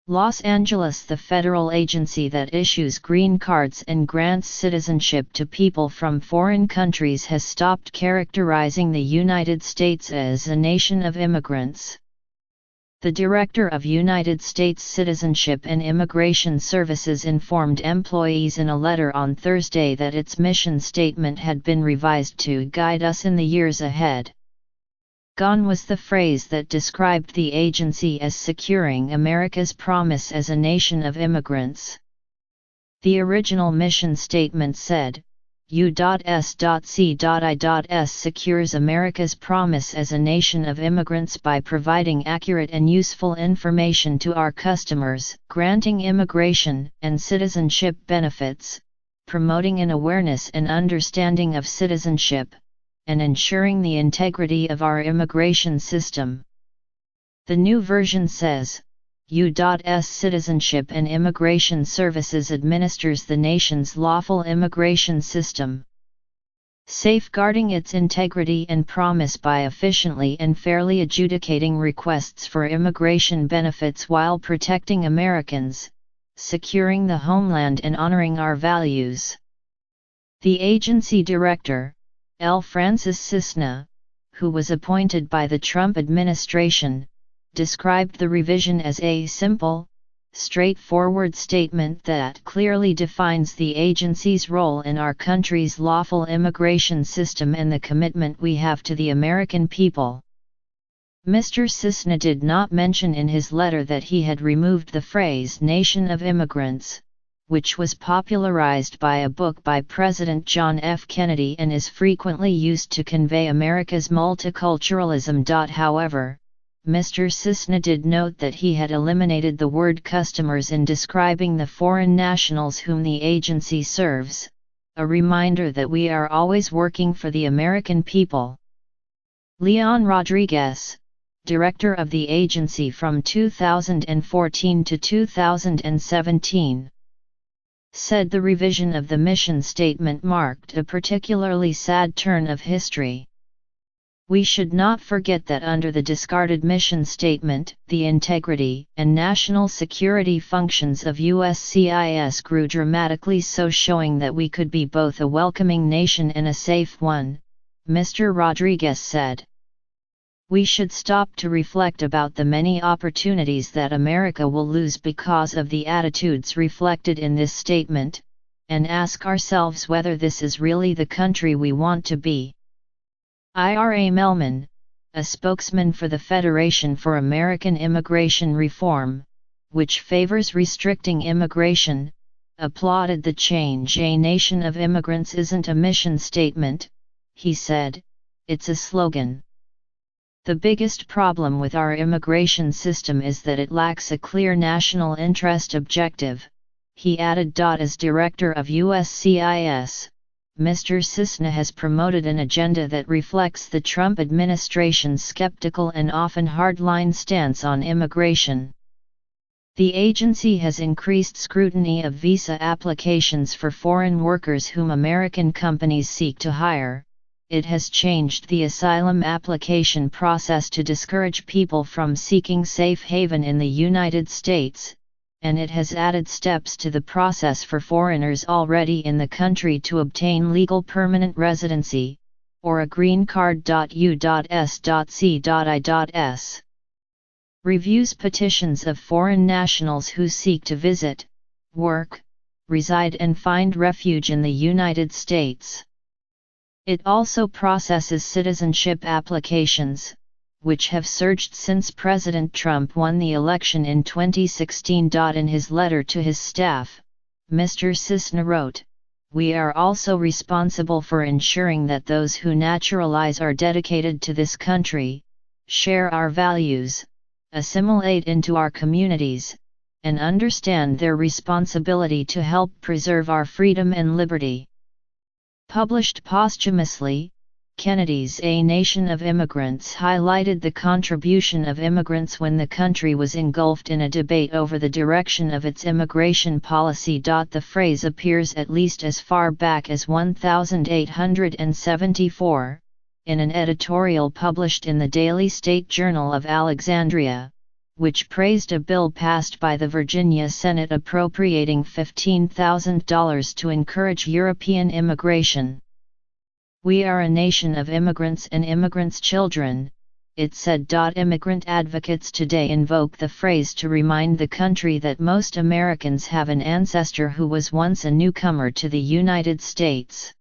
Los Angeles. The federal agency that issues green cards and grants citizenship to people from foreign countries has stopped characterizing the United States as a nation of immigrants. The Director of United States Citizenship and Immigration Services informed employees in a letter on Thursday that its mission statement had been revised to guide us in the years ahead. Gone was the phrase that described the agency as securing America's promise as a nation of immigrants. The original mission statement said, U.S.C.I.S. secures America's promise as a nation of immigrants by providing accurate and useful information to our customers, granting immigration and citizenship benefits, promoting an awareness and understanding of citizenship, and ensuring the integrity of our immigration system. The new version says, U.S. Citizenship and Immigration Services administers the nation's lawful immigration system, safeguarding its integrity and promise by efficiently and fairly adjudicating requests for immigration benefits while protecting Americans, securing the homeland and honoring our values. The agency director, L. Francis Cisna, who was appointed by the Trump administration, described the revision as a simple, straightforward statement that clearly defines the agency's role in our country's lawful immigration system and the commitment we have to the American people. Mr. Cisna did not mention in his letter that he had removed the phrase "nation of immigrants," which was popularized by a book by President John F. Kennedy and is frequently used to convey America's multiculturalism. However, Mr. Cisna did note that he had eliminated the word customers in describing the foreign nationals whom the agency serves, a reminder that we are always working for the American people. Leon Rodriguez, director of the agency from 2014 to 2017, said the revision of the mission statement marked a particularly sad turn of history. We should not forget that under the discarded mission statement, the integrity and national security functions of USCIS grew dramatically, so showing that we could be both a welcoming nation and a safe one, Mr. Rodriguez said. We should stop to reflect about the many opportunities that America will lose because of the attitudes reflected in this statement, and ask ourselves whether this is really the country we want to be. Ira Melman, a spokesman for the Federation for American Immigration Reform, which favors restricting immigration, applauded the change. A nation of immigrants isn't a mission statement, he said, it's a slogan. The biggest problem with our immigration system is that it lacks a clear national interest objective, he added. As director of USCIS, Mr. Cisna has promoted an agenda that reflects the Trump administration's skeptical and often hardline stance on immigration. The agency has increased scrutiny of visa applications for foreign workers whom American companies seek to hire. It has changed the asylum application process to discourage people from seeking safe haven in the United States, and it has added steps to the process for foreigners already in the country to obtain legal permanent residency, or a green card. U.S.C.I.S. reviews petitions of foreign nationals who seek to visit, work, reside and find refuge in the United States. It also processes citizenship applications, which have surged since President Trump won the election in 2016. In his letter to his staff, Mr. Cisna wrote, "We are also responsible for ensuring that those who naturalize are dedicated to this country, share our values, assimilate into our communities, and understand their responsibility to help preserve our freedom and liberty." Published posthumously, Kennedy's A Nation of Immigrants highlighted the contribution of immigrants when the country was engulfed in a debate over the direction of its immigration policy. The phrase appears at least as far back as 1874, in an editorial published in the Daily State Journal of Alexandria, which praised a bill passed by the Virginia Senate appropriating $15,000 to encourage European immigration. "We are a nation of immigrants and immigrants' children," it said. Immigrant advocates today invoke the phrase to remind the country that most Americans have an ancestor who was once a newcomer to the United States.